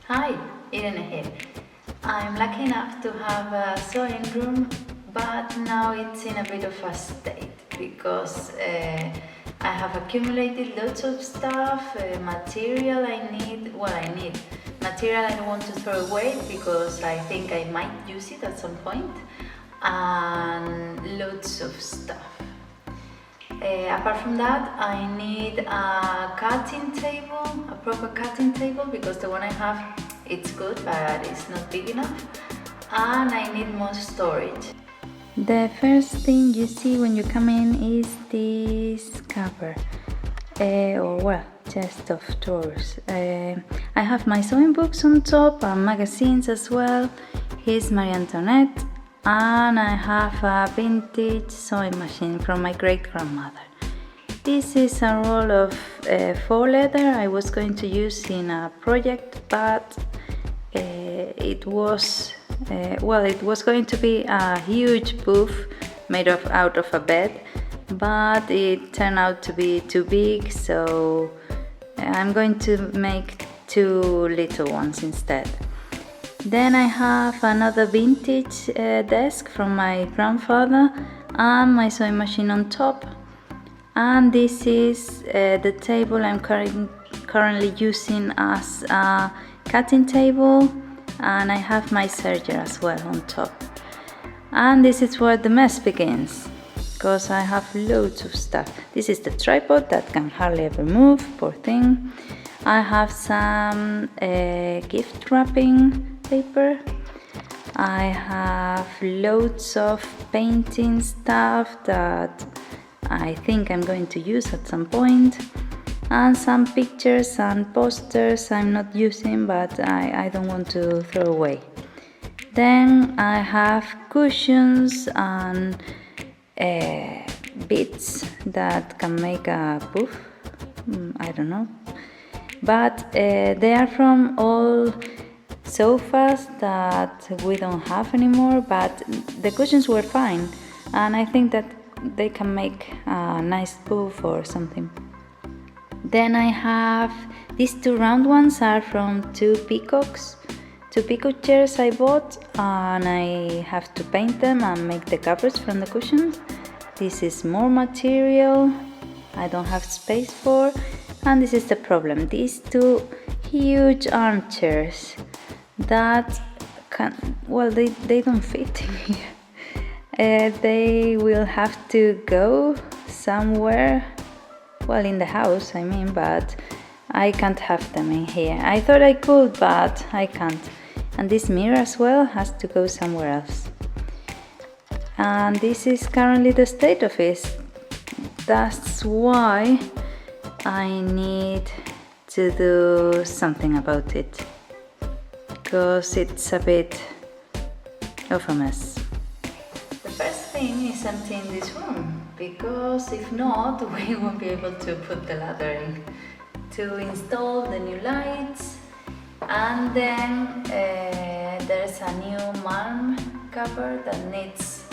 Hi, Irene here. I'm lucky enough to have a sewing room, but now it's in a bit of a state because I have accumulated lots of stuff, material I need, material I don't want to throw away because I think I might use it at some point, and lots of stuff. Apart from that, I need a cutting table, a proper cutting table, because the one I have, it's good, but it's not big enough, and I need more storage. The first thing you see when you come in is this cupboard, chest of drawers. I have my sewing books on top and magazines as well. Here's Marie Antoinette. And I have a vintage sewing machine from my great-grandmother. This is a roll of faux leather I was going to use in a project, but it was going to be a huge booth made out of a bed, but it turned out to be too big, so I'm going to make two little ones instead. Then I have another vintage desk from my grandfather and my sewing machine on top. And this is the table I'm currently using as a cutting table, and I have my serger as well on top. And this is where the mess begins, because I have loads of stuff. This is the tripod that can hardly ever move, poor thing. I have some gift wrapping paper. I have loads of painting stuff that I think I'm going to use at some point, and some pictures and posters I'm not using but I don't want to throw away. Then I have cushions and bits that can make a booth, I don't know, but they are from all sofas that we don't have anymore, but the cushions were fine, and I think that they can make a nice booth or something. Then I have these two round ones are from two peacock chairs I bought, and I have to paint them and make the covers from the cushions. This is more material I don't have space for, and this is the problem. These two huge armchairs that they don't fit in here. They will have to go somewhere, in the house I mean, but I can't have them in here. I thought I could, but I can't. And this mirror as well has to go somewhere else. And this is currently the state of it. That's why I need to do something about it, because it's a bit of a mess. The first thing is emptying this room, because if not, we won't be able to put the ladder in to install the new lights. And then there's a new Malm cover that needs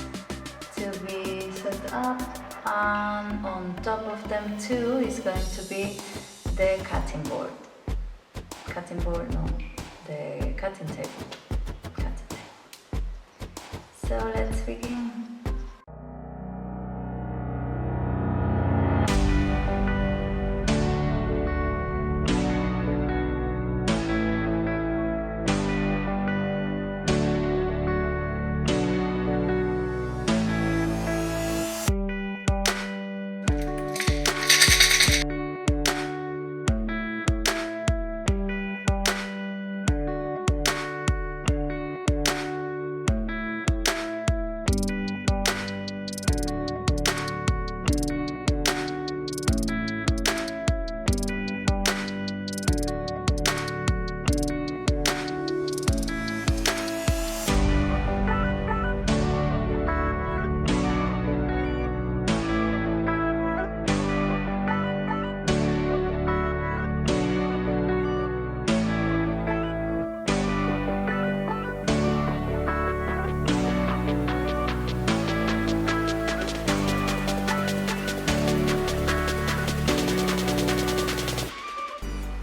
to be set up, and on top of them too is going to be the cutting table. So let's begin.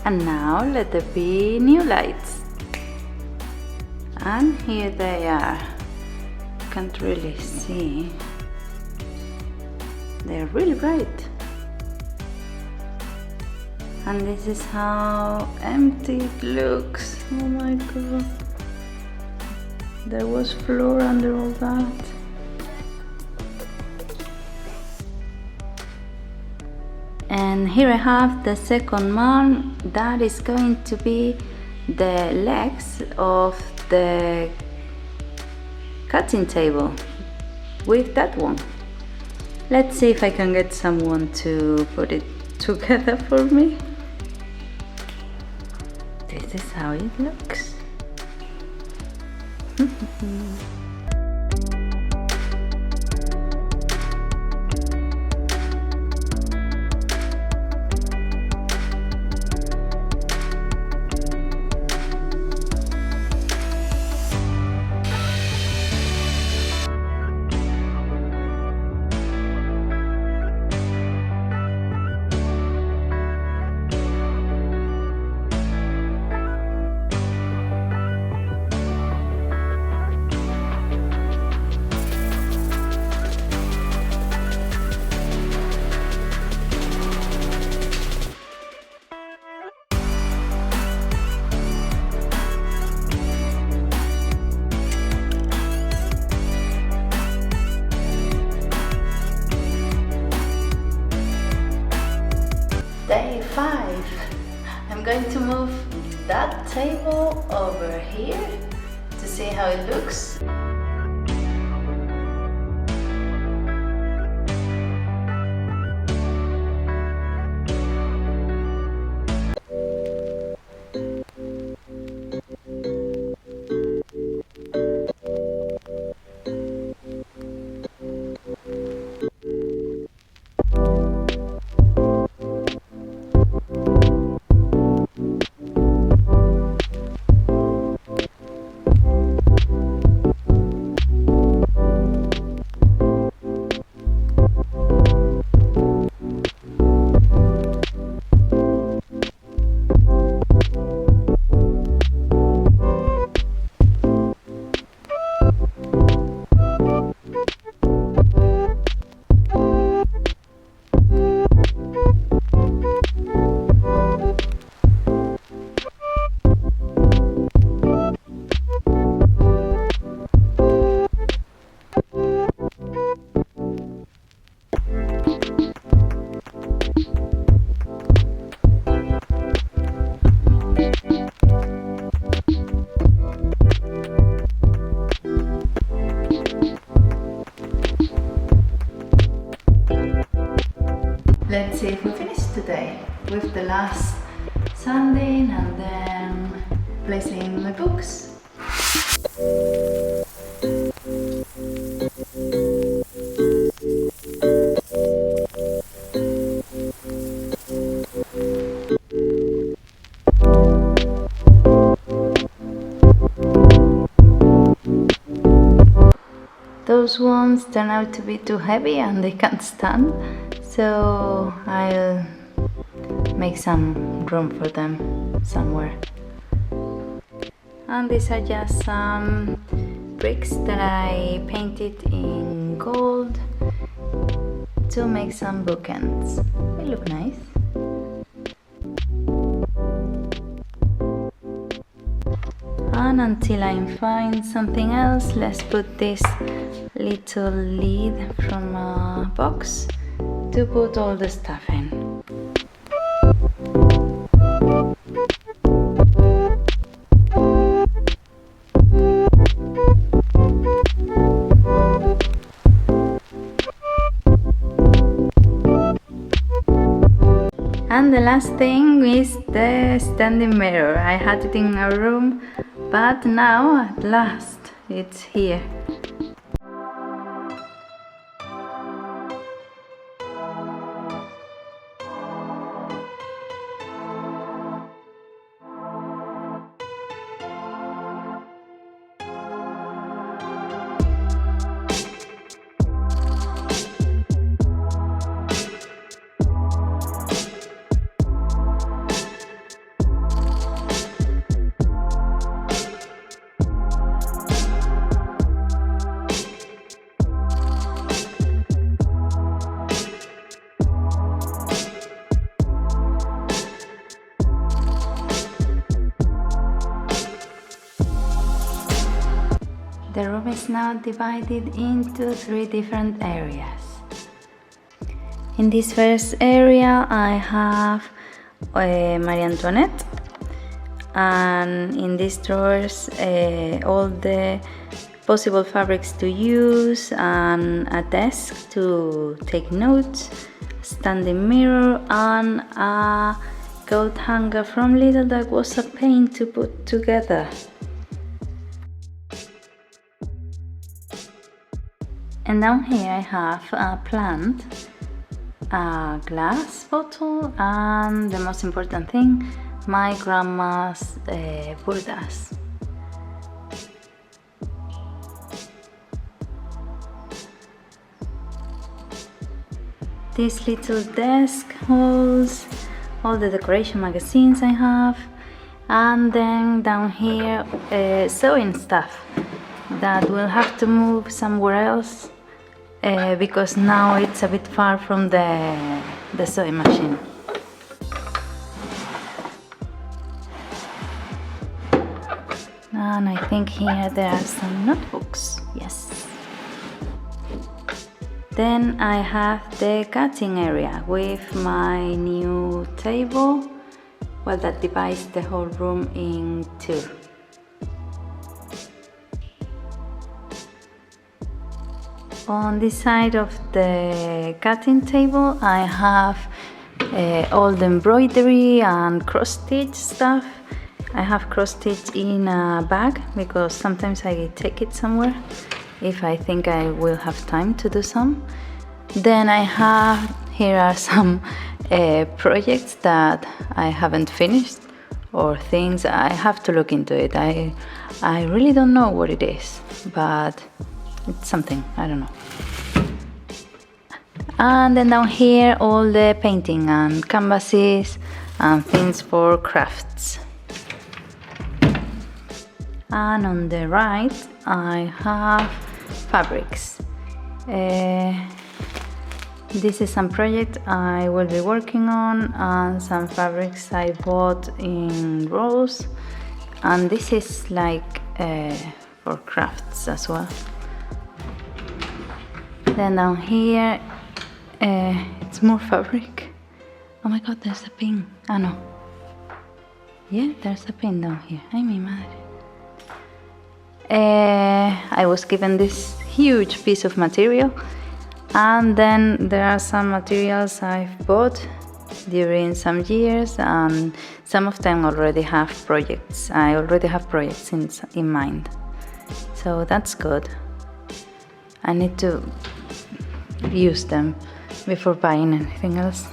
And now let there be new lights. And here they are. Can't really see. They're really bright. And this is how empty it looks. Oh my god. There was floor under all that. And here I have the second Malm. That is going to be the legs of the cutting table with that one. Let's see if I can get someone to put it together for me. This is how it looks. Day 5. I'm going to move that table over here to see how it looks. Let's see if we finish today with the last sanding and then placing my books. Those ones turn out to be too heavy and they can't stand, so I'll make some room for them somewhere. And these are just some bricks that I painted in gold to make some bookends. They look nice. And until I find something else, let's put this little lid from a box to put all the stuff in. And the last thing is the standing mirror. I had it in our room, but now at last it's here. now divided into 3 different areas. In this first area I have Marie Antoinette, and in these drawers all the possible fabrics to use, and a desk to take notes, standing mirror, and a coat hanger from Lidl that was a pain to put together. And down here I have a plant, a glass bottle, and the most important thing, my grandma's burdas. This little desk holds all the decoration magazines I have, and then down here sewing stuff that will have to move somewhere else because now it's a bit far from the sewing machine. And I think here there are some notebooks, yes. Then I have the cutting area with my new table, well, that divides the whole room in 2. On this side of the cutting table I have all the embroidery and cross-stitch stuff. I have cross-stitch in a bag because sometimes I take it somewhere if I think I will have time to do some. Then I have, here are some projects that I haven't finished, or things I have to look into it. I really don't know what it is, but it's something, I don't know. And then down here all the painting and canvases and things for crafts. And on the right I have fabrics. This is some project I will be working on, and some fabrics I bought in rolls, and this is like for crafts as well. Then down here it's more fabric. Oh my god, there's a pin. Ah no. Yeah, there's a pin down here. Ay mi madre. I was given this huge piece of material, and then there are some materials I've bought during some years, and some of them already have projects. I already have projects in mind, so that's good. I need to use them before buying anything else.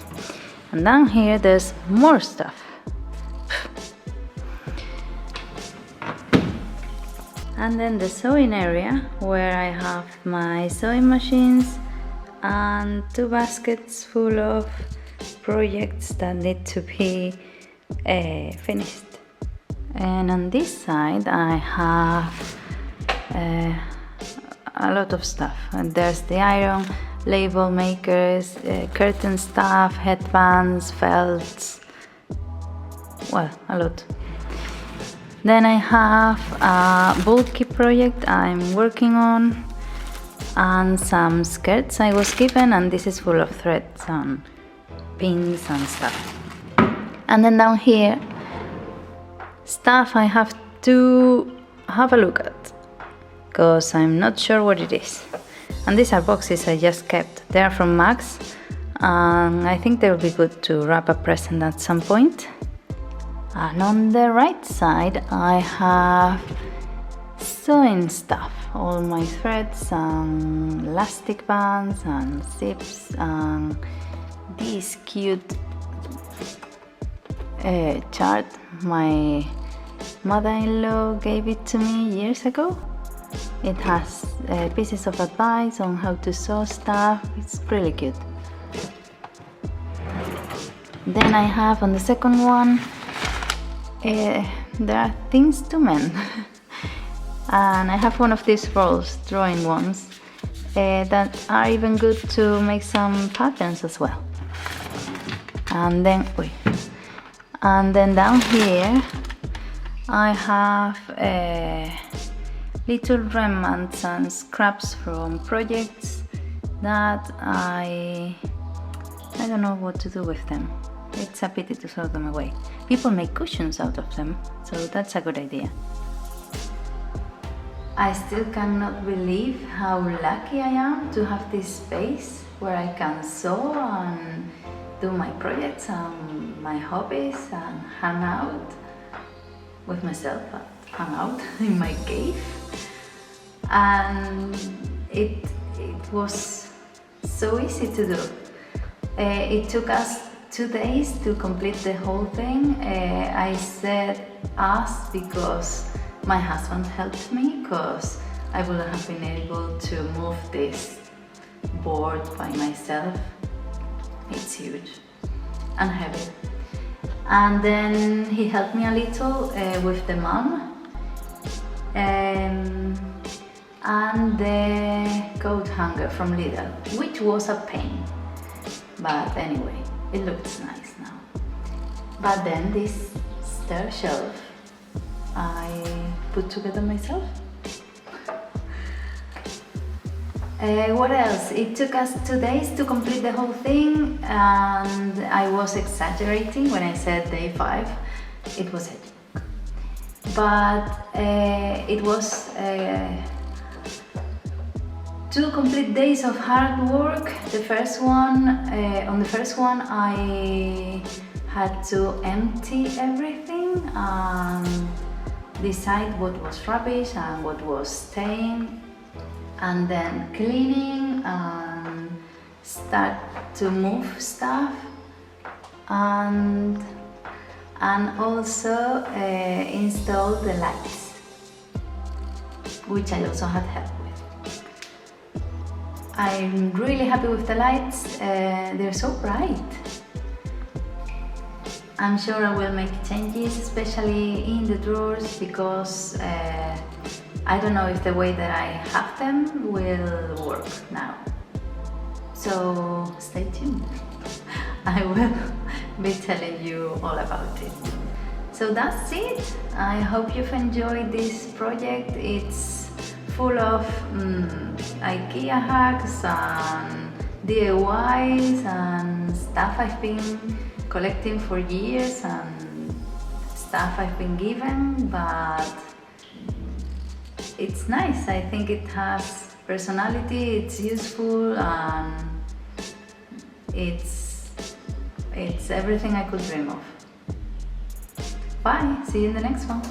And down here there's more stuff. And then the sewing area, where I have my sewing machines and 2 baskets full of projects that need to be finished. And on this side I have a lot of stuff. And there's the iron, label makers, curtain stuff, headbands, felts, well, a lot. Then I have a bulky project I'm working on, and some skirts I was given, and this is full of threads and pins and stuff. And then down here, stuff I have to have a look at, because I'm not sure what it is. And these are boxes I just kept. They are from Max, and I think they will be good to wrap a present at some point. And on the right side I have sewing stuff, all my threads and elastic bands and zips, and this cute chart my mother-in-law gave it to me years ago. It has pieces of advice on how to sew stuff. It's really cute. Then I have on the second one, there are things to mend. And I have one of these rolls, drawing ones, that are even good to make some patterns as well. And then down here I have little remnants and scraps from projects that I don't know what to do with them. It's a pity to throw them away. People make cushions out of them, so that's a good idea. I still cannot believe how lucky I am to have this space where I can sew and do my projects and my hobbies and hang out with myself, hang out in my cave. And it was so easy to do. It took us 2 days to complete the whole thing. I said us because my husband helped me, because I wouldn't have been able to move this board by myself. It's huge and heavy. And then he helped me a little with the Malm and the coat hanger from Lidl, which was a pain. But anyway, it looks nice now. But then this stair shelf I put together myself. What else? It took us 2 days to complete the whole thing, and I was exaggerating when I said day 5. It was it. But it was 2 complete days of hard work. The first one, on the first one, I had to empty everything and decide what was rubbish and what was staying, and then cleaning and start to move stuff, and also install the lights, which I also had help with. I'm really happy with the lights. They're so bright. I'm sure I will make changes, especially in the drawers, because I don't know if the way that I have them will work now. So stay tuned. I will be telling you all about it. So that's it. I hope you've enjoyed this project. It's full of Ikea hacks and DIYs and stuff I've been collecting for years and stuff I've been given, but it's nice. I think it has personality, it's useful, and it's everything I could dream of. Bye, see you in the next one.